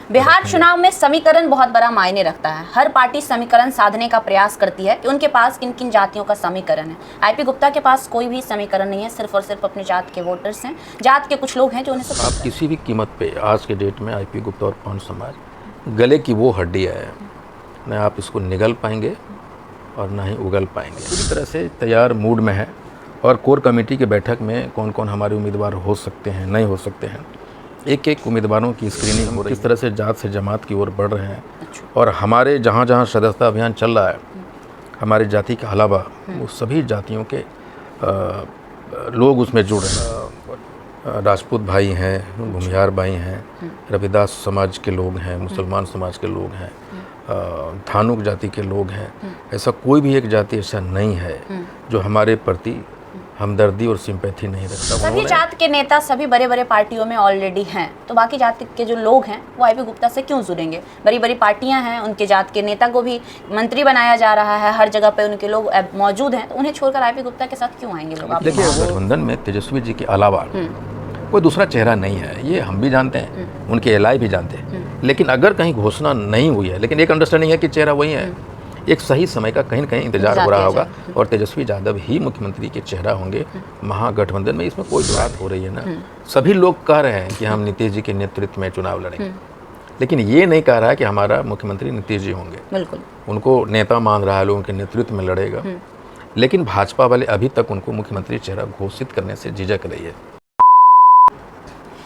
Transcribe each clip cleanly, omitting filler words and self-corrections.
बिहार चुनाव में समीकरण बहुत बड़ा मायने रखता है। हर पार्टी समीकरण साधने का प्रयास करती है कि उनके पास किन किन जातियों का समीकरण है। आईपी गुप्ता के पास कोई भी समीकरण नहीं है, सिर्फ और सिर्फ अपनी जात के वोटर्स हैं, जात के कुछ लोग हैं जो उन्हें आप किसी भी कीमत पे आज के डेट में आईपी गुप्ता और पवन समाज गले की वो हड्डी है, न आप इसको निगल पाएंगे और ना ही उगल पाएंगे। पूरी तरह से तैयार मूड में है और कोर कमेटी के बैठक में कौन कौन हमारे उम्मीदवार हो सकते हैं, नहीं हो सकते हैं, एक एक उम्मीदवारों की स्क्रीनिंग हो रही है। किस तरह से जात से जमात की ओर बढ़ रहे हैं और हमारे जहाँ जहाँ सदस्यता अभियान चल रहा है, हमारे जाति के अलावा वो सभी जातियों के लोग उसमें जुड़ रहे हैं। राजपूत भाई हैं, भूमिहार भाई हैं, रविदास समाज के लोग हैं, मुसलमान समाज के लोग हैं, धानुक जाति के लोग हैं। ऐसा कोई भी एक जाति ऐसा नहीं है जो हमारे प्रति हमदर्दी और सिंपैथी नहीं रखता। सभी जात के नेता सभी बड़े बड़े पार्टियों में ऑलरेडी हैं, तो बाकी जाति के जो लोग हैं वो आईपी गुप्ता से क्यों जुड़ेंगे? बड़ी बड़ी पार्टियां हैं, उनके जात के नेता को भी मंत्री बनाया जा रहा है, हर जगह पे उनके लोग मौजूद हैं, तो उन्हें छोड़कर आईपी गुप्ता के साथ क्यों आएंगे लोग? देखिए, गठबंधन में तेजस्वी जी के अलावा कोई दूसरा चेहरा नहीं है, ये हम भी जानते हैं, उनके एलआई भी जानते हैं। लेकिन अगर कहीं घोषणा नहीं हुई है, लेकिन एक अंडरस्टैंडिंग है कि चेहरा वही है, एक सही समय का कहीं न कहीं इंतजार हो रहा होगा और तेजस्वी यादव ही मुख्यमंत्री के चेहरा होंगे महागठबंधन में। इसमें कोई बात हो रही है ना। सभी लोग कह रहे हैं कि हम नीतीश जी के नेतृत्व में चुनाव लड़ेंगे, लेकिन ये नहीं कह रहा है कि हमारा मुख्यमंत्री नीतीश जी होंगे। बिल्कुल, उनको नेता मान रहा है, लोगों के नेतृत्व में लड़ेगा, लेकिन भाजपा वाले अभी तक उनको मुख्यमंत्री चेहरा घोषित करने से झिझक रही है।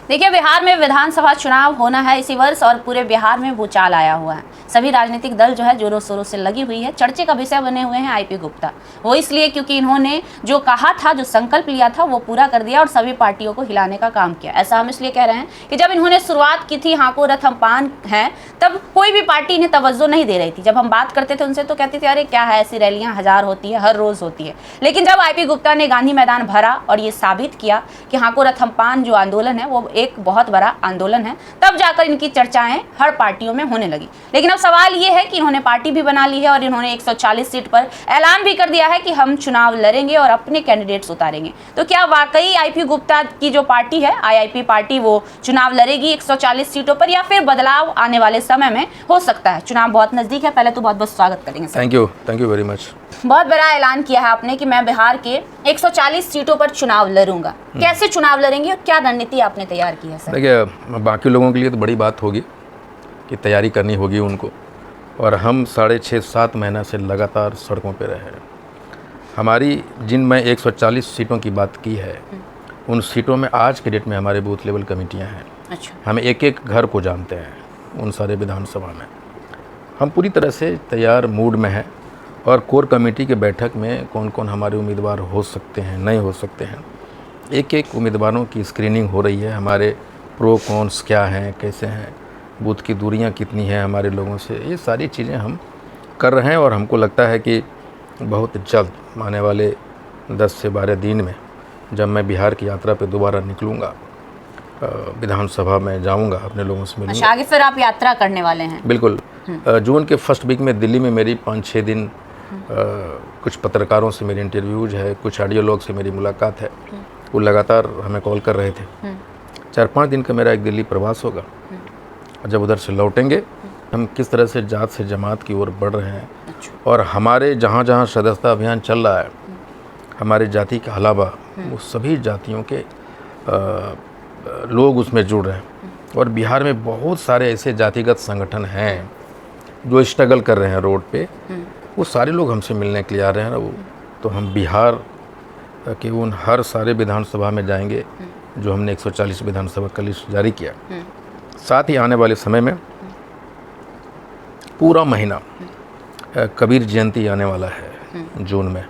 देखिए, बिहार में विधानसभा चुनाव होना है इसी वर्ष और पूरे बिहार में भूचाल आया हुआ है। सभी राजनीतिक दल जो है जोरों शोरों से लगी हुई है। चर्चे का विषय बने हुए हैं आईपी गुप्ता, वो इसलिए क्योंकि इन्होंने जो कहा था, जो संकल्प लिया था, वो पूरा कर दिया और सभी पार्टियों को हिलाने का काम किया। ऐसा हम इसलिए कह रहे हैं कि जब इन्होंने शुरुआत की थी, हाको रथ हम पान हैं, तब कोई भी पार्टी इन्हें तवज्जो नहीं दे रही थी। जब हम बात करते थे उनसे तो कहते थे अरे क्या है, ऐसी रैलियां हजार होती है, हर रोज होती है। लेकिन जब आईपी गुप्ता ने गांधी मैदान भरा और ये साबित किया कि हाको रथ हम पान जो आंदोलन है वो एक बहुत बड़ा आंदोलन है, तब जाकर इनकी चर्चाएं हर पार्टियों में होने लगी। लेकिन अब सवाल ये है कि इन्होंने पार्टी भी बना ली है और इन्होंने 140 सीट पर ऐलान भी कर दिया है कि हम चुनाव लड़ेंगे और अपने कैंडिडेट्स उतारेंगे। तो क्या वाकई आईपी गुप्ता की जो पार्टी है, आईआईपी पार्टी, वो चुनाव लड़ेगी 140 सीटों पर, या फिर बदलाव आने वाले समय में हो सकता है? चुनाव बहुत नजदीक है। पहले तो बहुत बहुत स्वागत करेंगे sir. Thank you very much. बहुत बड़ा ऐलान किया है आपने कि मैं बिहार के 140 सीटों पर चुनाव लड़ूंगा। कैसे चुनाव लड़ेंगे और क्या रणनीति आपने तैयार की है सर? देखिए, बाकी लोगों के लिए तो बड़ी बात होगी कि तैयारी करनी होगी उनको, और हम 6.5-7 महीना से लगातार सड़कों पे रहे हैं। हमारी जिनमें 140 सीटों की बात की है, उन सीटों में आज के डेट में हमारे बूथ लेवल कमेटियाँ हैं। अच्छा, हम एक एक घर को जानते हैं उन सारे विधानसभा में। हम पूरी तरह से तैयार मूड में हैं और कोर कमेटी के बैठक में कौन कौन हमारे उम्मीदवार हो सकते हैं, नहीं हो सकते हैं, एक एक उम्मीदवारों की स्क्रीनिंग हो रही है। हमारे प्रो कॉन्स क्या हैं, कैसे हैं, बूथ की दूरियां कितनी हैं हमारे लोगों से, ये सारी चीज़ें हम कर रहे हैं। और हमको लगता है कि बहुत जल्द आने वाले 10 से 12 दिन में जब मैं बिहार की यात्रा पे दोबारा निकलूँगा, विधानसभा में जाऊँगा, अपने लोगों से मिलूँगा। अच्छा, आगे फिर आप यात्रा करने वाले हैं? बिल्कुल। जून के फर्स्ट वीक में दिल्ली में मेरी 5-6 दिन कुछ पत्रकारों से मेरी इंटरव्यूज है, कुछ ऑडियोलॉग से मेरी मुलाकात है। वो लगातार हमें कॉल कर रहे थे। 4-5 दिन का मेरा एक दिल्ली प्रवास होगा। जब उधर से लौटेंगे, हम किस तरह से जात से जमात की ओर बढ़ रहे हैं और हमारे जहाँ जहाँ सदस्यता अभियान चल रहा है, हमारे जाति के अलावा वो सभी जातियों के लोग उसमें जुड़ रहे हैं। और बिहार में बहुत सारे ऐसे जातिगत संगठन हैं जो स्ट्रगल कर रहे हैं रोड पे, वो सारे लोग हमसे मिलने के लिए आ रहे हैं ना। वो तो हम बिहार के उन हर सारे विधानसभा में जाएंगे जो हमने 140 विधानसभा का लिस्ट जारी किया। साथ ही आने वाले समय में पूरा महीना कबीर जयंती आने वाला है जून में,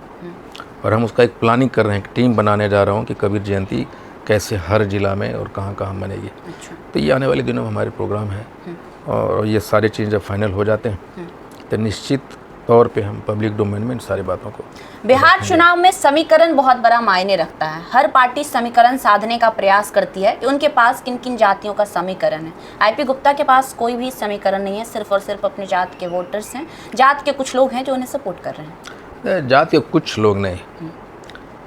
और हम उसका एक प्लानिंग कर रहे हैं, एक टीम बनाने जा रहा हूँ कि कबीर जयंती कैसे हर जिला में और कहाँ कहाँ मनेगी। अच्छा। तो ये आने वाले दिनों में हमारे प्रोग्राम है, और ये सारी चीज़ जब फाइनल हो जाते हैं तो निश्चित तौर पे हम पब्लिक डोमेन में इन सारी बातों को। बिहार चुनाव में समीकरण बहुत बड़ा मायने रखता है। हर पार्टी समीकरण साधने का प्रयास करती है कि उनके पास किन किन जातियों का समीकरण है। आईपी गुप्ता के पास कोई भी समीकरण नहीं है, सिर्फ और सिर्फ अपनी जात के वोटर्स हैं, जात के कुछ लोग हैं जो उन्हें सपोर्ट कर रहे हैं। जात के कुछ लोग नहीं,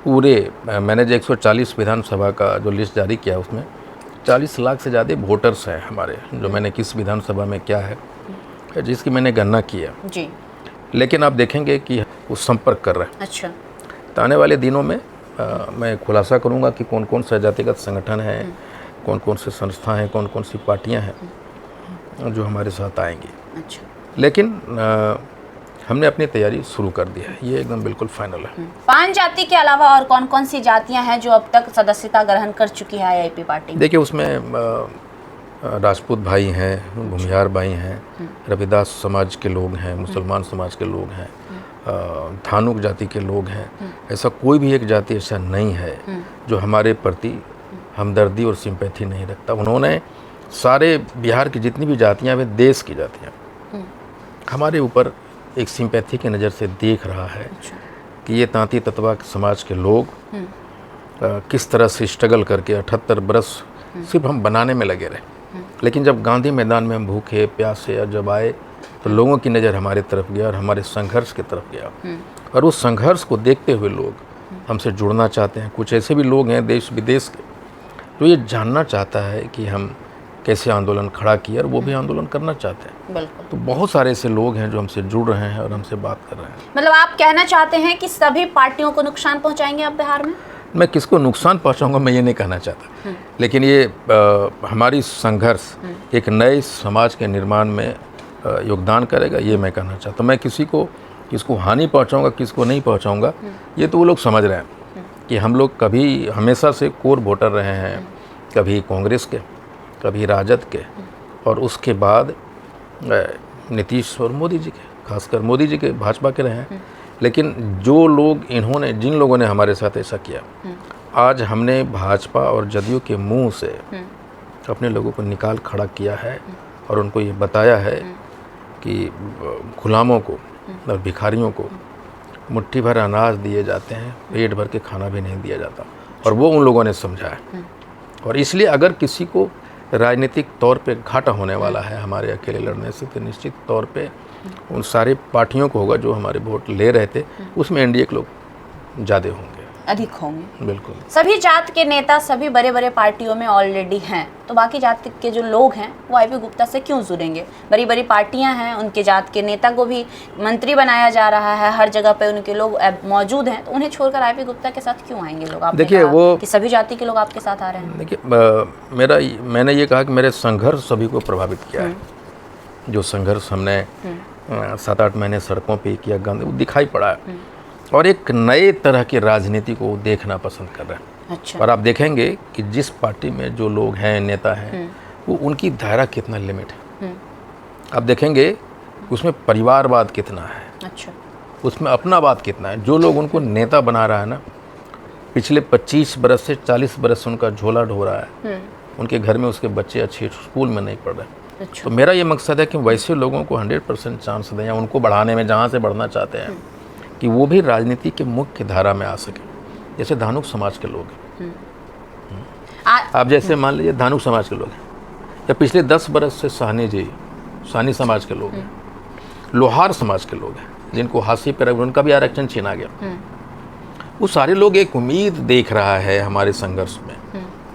पूरे मैंने जो 140 विधानसभा का जो लिस्ट जारी किया उसमें 40 लाख से ज़्यादा वोटर्स हैं हमारे, जो मैंने किस विधानसभा में क्या है जिसकी मैंने गणना की है जी। लेकिन आप देखेंगे कि वो संपर्क कर रहे हैं। अच्छा। तो आने वाले दिनों में मैं खुलासा करूंगा कि कौन कौन सा जातिगत संगठन है, कौन कौन से संस्था हैं, कौन कौन सी पार्टियां हैं जो हमारे साथ आएंगी। अच्छा। लेकिन हमने अपनी तैयारी शुरू कर दी है, ये एकदम बिल्कुल फाइनल है। 5 जाति के अलावा और कौन कौन सी जातियां हैं जो अब तक सदस्यता ग्रहण कर चुकी है आईआईपी पार्टी में? देखिए उसमें राजपूत भाई हैं, भूमिहार भाई हैं, रविदास समाज के लोग हैं, मुसलमान समाज के लोग हैं, धानुक जाति के लोग हैं। ऐसा कोई भी एक जाति ऐसा नहीं है जो हमारे प्रति हमदर्दी और सिंपैथी नहीं रखता। उन्होंने सारे बिहार की जितनी भी जातियां वे देश की जातियां हमारे ऊपर एक सिंपैथी की नज़र से देख रहा है कि ये तांती तत्वा समाज के लोग किस तरह से स्ट्रगल करके 78 बरस सिर्फ हम बनाने में लगे रहे। लेकिन जब गांधी मैदान में हम भूखे प्यासे और जब आए तो लोगों की नज़र हमारे तरफ गया और हमारे संघर्ष की तरफ गया, और उस संघर्ष को देखते हुए लोग हमसे जुड़ना चाहते हैं। कुछ ऐसे भी लोग हैं देश विदेश के जो ये जानना चाहता है कि हम कैसे आंदोलन खड़ा किया और वो भी आंदोलन करना चाहते हैं। बिल्कुल। तो बहुत सारे ऐसे लोग हैं जो हमसे जुड़ रहे हैं और हमसे बात कर रहे हैं। मतलब आप कहना चाहते हैं कि सभी पार्टियों को नुकसान पहुंचाएंगे आप बिहार में? मैं किसको नुकसान पहुंचाऊंगा मैं ये नहीं कहना चाहता, लेकिन ये हमारी संघर्ष एक नए समाज के निर्माण में योगदान करेगा, ये मैं कहना चाहता हूँ। मैं किसको हानि पहुंचाऊंगा किसको नहीं पहुंचाऊंगा ये तो वो लोग समझ रहे हैं कि हम लोग कभी हमेशा से कोर वोटर रहे हैं, कभी कांग्रेस के, कभी राजद के, और उसके बाद नीतीश और मोदी जी के, खासकर मोदी जी के, भाजपा के रहे हैं। लेकिन जो लोग जिन लोगों ने हमारे साथ ऐसा किया, आज हमने भाजपा और जदयू के मुंह से अपने लोगों को निकाल खड़ा किया है और उनको ये बताया है कि गुलामों को और भिखारियों को मुट्ठी भर अनाज दिए जाते हैं, पेट भर के खाना भी नहीं दिया जाता, और वो उन लोगों ने समझा है। और इसलिए अगर किसी को राजनीतिक तौर पे घाटा होने वाला है हमारे अकेले लड़ने से, तो निश्चित तौर पे उन सारे पार्टियों को होगा जो हमारे वोट ले रहे थे, उसमें एनडीए के लोग ज़्यादा होंगे, अधिक होंगे। बिल्कुल। सभी जात के नेता सभी बड़े बड़े पार्टियों में ऑलरेडी हैं, तो बाकी जात के जो लोग हैं वो आईपी गुप्ता से क्यों जुड़ेंगे? बड़ी बड़ी पार्टियां हैं, उनके जात के नेता को भी मंत्री बनाया जा रहा है, हर जगह पे उनके लोग मौजूद हैं, तो उन्हें छोड़कर आईपी गुप्ता के साथ क्यों आएंगे लोग? आपने देखिए कहा वो कि सभी जाति के लोग आपके साथ आ रहे हैं। देखिए मैंने ये कहा कि मेरे संघर्ष सभी को प्रभावित किया है। जो संघर्ष हमने 7-8 महीने सड़कों पे किया, गंद वो दिखाई पड़ा है, और एक नए तरह की राजनीति को देखना पसंद कर रहे हैं। अच्छा। और आप देखेंगे कि जिस पार्टी में जो लोग हैं, नेता हैं, वो उनकी दायरा कितना लिमिट है। आप देखेंगे उसमें परिवारवाद कितना है, अच्छा, उसमें अपनावाद कितना है। जो लोग उनको नेता बना रहा है ना, पिछले 25 बरस से 40 बरस से उनका झोला ढो रहा है, उनके घर में उसके बच्चे अच्छे स्कूल में नहीं पढ़ रहे। अच्छा। तो मेरा ये मकसद है कि वैसे लोगों को 100% चांस दें, या उनको बढ़ाने में जहाँ से बढ़ना चाहते हैं कि वो भी राजनीति के मुख्य धारा में आ सके। जैसे धानुक समाज के लोग हैं, आप जैसे मान लीजिए धानुक समाज के लोग हैं, या पिछले 10 बरस से साहनी समाज के लोग हैं, लोहार समाज के लोग हैं, जिनको हाथी पे रख उनका भी आरक्षण छीना गया। वो सारे लोग एक उम्मीद देख रहा है हमारे संघर्ष में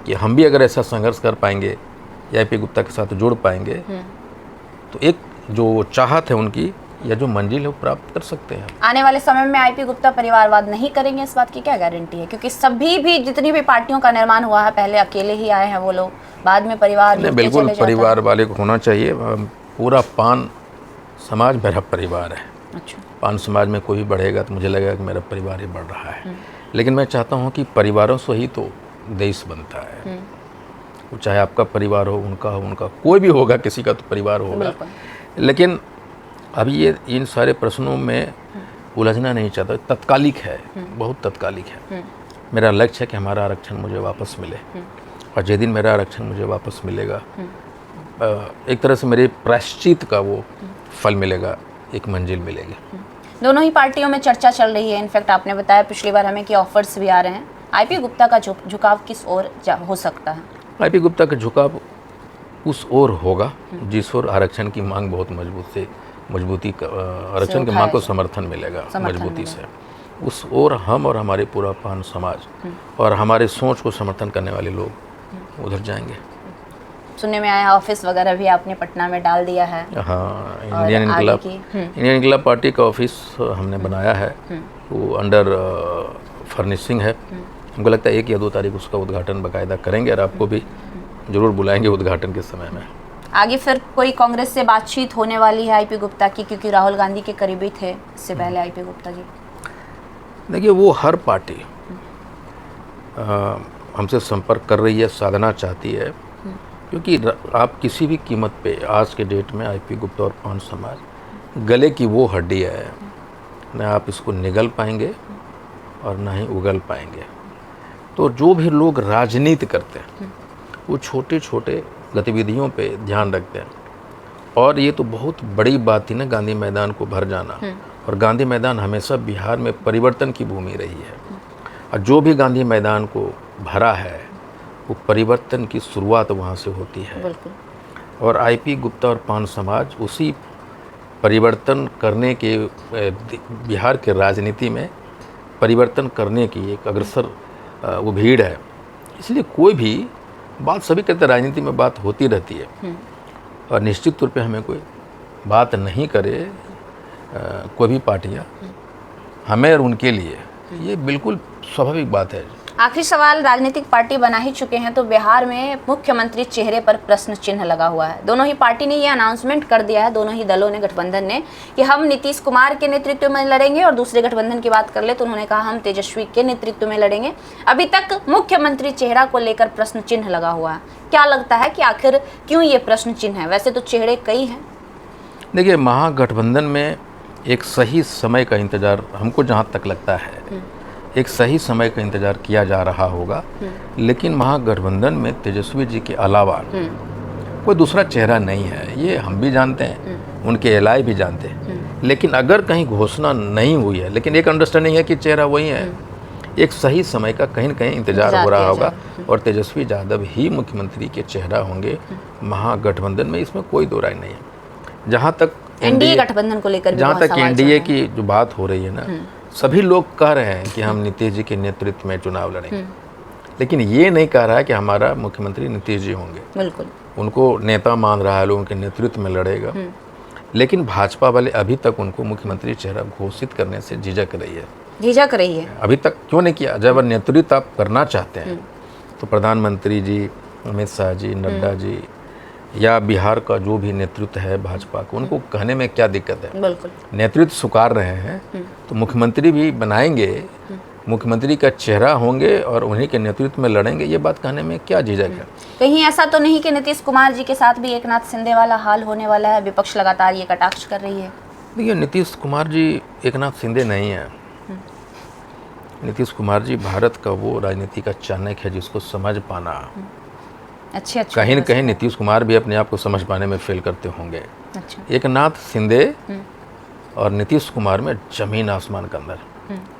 कि हम भी अगर ऐसा संघर्ष कर पाएंगे या आईपी गुप्ता के साथ जुड़ पाएंगे तो एक जो चाहत है उनकी या जो मंजिल है वो प्राप्त कर सकते हैं। आने वाले समय में आईपी गुप्ता परिवारवाद नहीं करेंगे, इस बात की क्या गारंटी है? क्योंकि सभी भी जितनी भी पार्टियों का निर्माण हुआ है, पहले अकेले ही आए हैं वो लोग, बाद में परिवार नहीं, बिल्कुल परिवार वाले को होना चाहिए। पूरा पान समाज मेरा परिवार है। अच्छा। पान समाज में कोई भी बढ़ेगा तो मुझे लगेगा कि मेरा परिवार ही बढ़ रहा है। लेकिन मैं चाहता हूँ कि परिवारों से ही तो देश बनता है। वो चाहे आपका परिवार हो, उनका कोई भी होगा, किसी का तो परिवार होगा। लेकिन अभी ये इन सारे प्रश्नों में उलझना नहीं चाहता, तत्कालिक है, बहुत तत्कालिक है। मेरा लक्ष्य है कि हमारा आरक्षण मुझे वापस मिले, और जिस दिन मेरा आरक्षण मुझे वापस मिलेगा, एक तरह से मेरे प्रायश्चित का वो फल मिलेगा, एक मंजिल मिलेगी। दोनों ही पार्टियों में चर्चा चल रही है। इनफैक्ट आपने बताया पिछली बार हमें कि ऑफर्स भी आ रहे हैं। आईपी गुप्ता का झुकाव किस ओर हो सकता है? आईपी गुप्ता का झुकाव उस ओर होगा जिस ओर आरक्षण की मांग बहुत मजबूती आरक्षण की मांग को समर्थन मिलेगा मजबूती से। उस ओर हम और हमारे पूरा पान समाज और हमारे सोच को समर्थन करने वाले लोग उधर जाएंगे। सुनने में आया ऑफिस वगैरह भी आपने पटना में डाल दिया है। हाँ, और इंडियन इनकलाब पार्टी का ऑफिस हमने बनाया है, वो अंडर फर्निशिंग है। हमको लगता है 1 या 2 तारीख उसका उद्घाटन बाकायदा करेंगे और आपको भी ज़रूर बुलाएंगे उद्घाटन के समय में। आगे फिर कोई कांग्रेस से बातचीत होने वाली है आईपी गुप्ता की, क्योंकि राहुल गांधी के करीबी थे इससे पहले आईपी गुप्ता जी? देखिए, वो हर पार्टी हमसे संपर्क कर रही है, साधना चाहती है, क्योंकि आप किसी भी कीमत पे आज के डेट में आईपी गुप्ता और पान समाज गले की वो हड्डी है, न आप इसको निगल पाएंगे और ना ही उगल पाएंगे। तो जो भी लोग राजनीति करते हैं वो छोटे छोटे गतिविधियों पे ध्यान रखते हैं, और ये तो बहुत बड़ी बात थी ना गांधी मैदान को भर जाना। और गांधी मैदान हमेशा बिहार में परिवर्तन की भूमि रही है, और जो भी गांधी मैदान को भरा है वो परिवर्तन की शुरुआत वहाँ से होती है। और आईपी गुप्ता और पान समाज उसी परिवर्तन करने के बिहार के राजनीति में परिवर्तन करने की एक अग्रसर वो भीड़ है। इसलिए कोई भी बात, सभी कहते हैं राजनीति में बात होती रहती है, और निश्चित तौर पे हमें कोई बात नहीं करे कोई भी पार्टियाँ, हमें और उनके लिए ये बिल्कुल स्वाभाविक बात है। आखिरी सवाल, राजनीतिक पार्टी बना ही चुके हैं तो बिहार में मुख्यमंत्री चेहरे पर प्रश्न चिन्ह लगा हुआ है। दोनों ही पार्टी ने ये अनाउंसमेंट कर दिया है, दोनों ही दलों ने, गठबंधन ने, कि हम नीतीश कुमार के नेतृत्व में लड़ेंगे, और दूसरे गठबंधन की बात कर ले तो उन्होंने कहा हम तेजस्वी के नेतृत्व में लड़ेंगे। अभी तक मुख्यमंत्री चेहरा को लेकर प्रश्न चिन्ह लगा हुआ है। क्या लगता है कि आखिर क्यों ये प्रश्न चिन्ह है? वैसे तो चेहरे कई हैं। देखिए, महागठबंधन में एक सही समय का इंतजार, हमको जहाँ तक लगता है एक सही समय का इंतजार किया जा रहा होगा, लेकिन महागठबंधन में तेजस्वी जी के अलावा कोई दूसरा चेहरा नहीं है, ये हम भी जानते हैं, उनके एलआई भी जानते हैं। लेकिन अगर कहीं घोषणा नहीं हुई है, लेकिन एक अंडरस्टैंडिंग है कि चेहरा वही है, एक सही समय का कहीं न कहीं इंतजार हो रहा होगा, और तेजस्वी यादव ही मुख्यमंत्री के चेहरा होंगे महागठबंधन में, इसमें कोई दो राय नहीं है। जहाँ तक एनडीए गठबंधन को लेकर, जहाँ तक एनडीए की जो बात हो रही है ना, सभी लोग कह रहे हैं कि हम नीतीश जी के नेतृत्व में चुनाव लड़ेंगे, लेकिन ये नहीं कह रहा है कि हमारा मुख्यमंत्री नीतीश जी होंगे। बिल्कुल, उनको नेता मान रहा है, लोगों के नेतृत्व में लड़ेगा, लेकिन भाजपा वाले अभी तक उनको मुख्यमंत्री चेहरा घोषित करने से झिझक रही है। अभी तक क्यों नहीं किया? जब नेतृत्व आप करना चाहते हैं तो प्रधानमंत्री जी, अमित शाह जी, नड्डा जी, या बिहार का जो भी नेतृत्व है भाजपा को, उनको कहने में क्या दिक्कत है? बिल्कुल, नेतृत्व स्वीकार रहे हैं तो मुख्यमंत्री भी बनाएंगे, मुख्यमंत्री का चेहरा होंगे और उन्हीं के नेतृत्व में लड़ेंगे, ये बात कहने में क्या झिझक है? कहीं ऐसा तो नहीं कि नीतीश कुमार जी के साथ भी एकनाथ शिंदे वाला हाल होने वाला है? विपक्ष लगातार ये कटाक्ष कर रही है। देखिए, नीतीश कुमार जी एकनाथ शिंदे नहीं है। नीतीश कुमार जी भारत का वो राजनीति का चाणक्य है जिसको समझ पाना, अच्छे कहीं न कहीं नीतीश कुमार भी अपने आप को समझ पाने में फेल करते होंगे। एकनाथ शिंदे और नीतीश कुमार में जमीन आसमान का अंदर।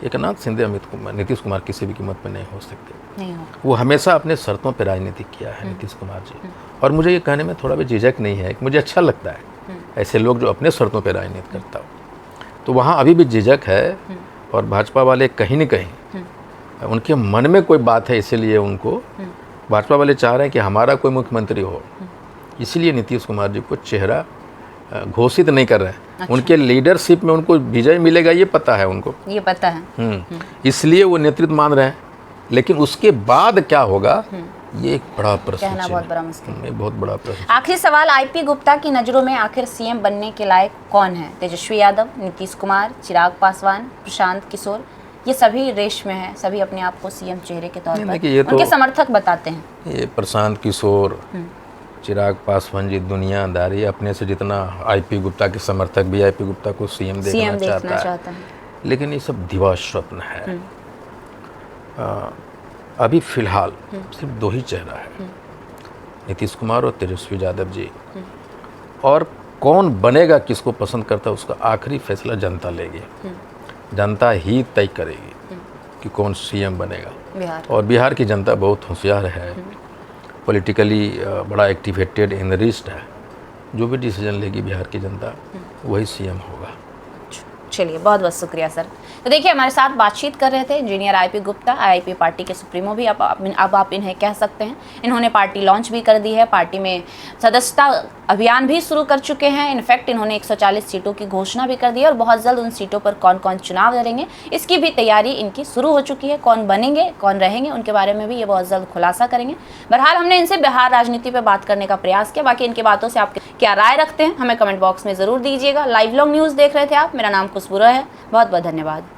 एकनाथ शिंदे नीतीश कुमार किसी भी कीमत पे नहीं हो सकते, वो हमेशा अपने शर्तों पे राजनीति किया है नीतीश कुमार जी। और मुझे ये कहने में थोड़ा भी झिझक नहीं है, मुझे अच्छा लगता है ऐसे लोग जो अपने शर्तों पे राजनीति करता हो, तो वहाँ अभी भी झिझक है। और भाजपा वाले कहीं न कहीं उनके मन में कोई बात है, इसीलिए उनको भाजपा वाले चाह रहे हैं कि हमारा कोई मुख्यमंत्री हो, इसलिए नीतीश कुमार जी को चेहरा घोषित नहीं कर रहे हैं। उनके लीडरशिप में उनको विजय मिलेगा ये पता है उनको, ये पता है, इसलिए वो नेतृत्व मान रहे हैं। लेकिन उसके बाद क्या होगा ये एक बड़ा प्रश्न, कहना बहुत बड़ा मुश्किल है, बहुत बड़ा प्रश्न। आखिरी सवाल, आईपी गुप्ता की नज़रों में आखिर सीएम बनने के लायक कौन है? तेजस्वी यादव, नीतीश कुमार, चिराग पासवान, प्रशांत किशोर, ये सभी रेस में है, सभी अपने आप को सीएम चेहरे के तौर पर उनके समर्थक बताते हैं। ये प्रशांत किशोर, चिराग पासवान जी दुनियादारी, अपने से जितना आईपी गुप्ता के समर्थक भी आईपी गुप्ता को सीएम देखना चाहता है, लेकिन ये सब दिवा स्वप्न है। अभी फिलहाल सिर्फ दो ही चेहरा है, नीतीश कुमार और तेजस्वी यादव जी, और कौन बनेगा, किसको पसंद करता है, उसका आखिरी फैसला जनता लेगी। जनता ही तय करेगी कि कौन सीएम बनेगा। और बिहार की जनता बहुत होशियार है, पॉलिटिकली बड़ा एक्टिवेटेड, एनरिस्ट है। जो भी डिसीजन लेगी बिहार की जनता वही सीएम होगा। चलिए, बहुत बहुत शुक्रिया सर। तो देखिए, हमारे साथ बातचीत कर रहे थे engineer IP Gupta, IP party के सुप्रीमो भी अब आप इन्हें कह सकते हैं। इन्होंने पार्टी लॉन्च भी कर दी है, पार्टी में सदस्यता अभियान भी शुरू कर चुके हैं। इनफैक्ट इन्होंने 140 सीटों की घोषणा भी कर दी है और बहुत जल्द उन सीटों पर कौन कौन चुनाव लड़ेंगे इसकी भी तैयारी इनकी शुरू हो चुकी है। कौन बनेंगे, कौन रहेंगे, उनके बारे में भी ये बहुत जल्द खुलासा करेंगे। बहरहाल हमने इनसे बिहार राजनीति पर बात करने का प्रयास किया। बाकी इनकी बातों से आप क्या राय रखते हैं हमें कमेंट बॉक्स में ज़रूर दीजिएगा। लाइव लॉन्ग न्यूज़ देख रहे थे आप, मेरा नाम खुशबू है। बहुत बहुत धन्यवाद।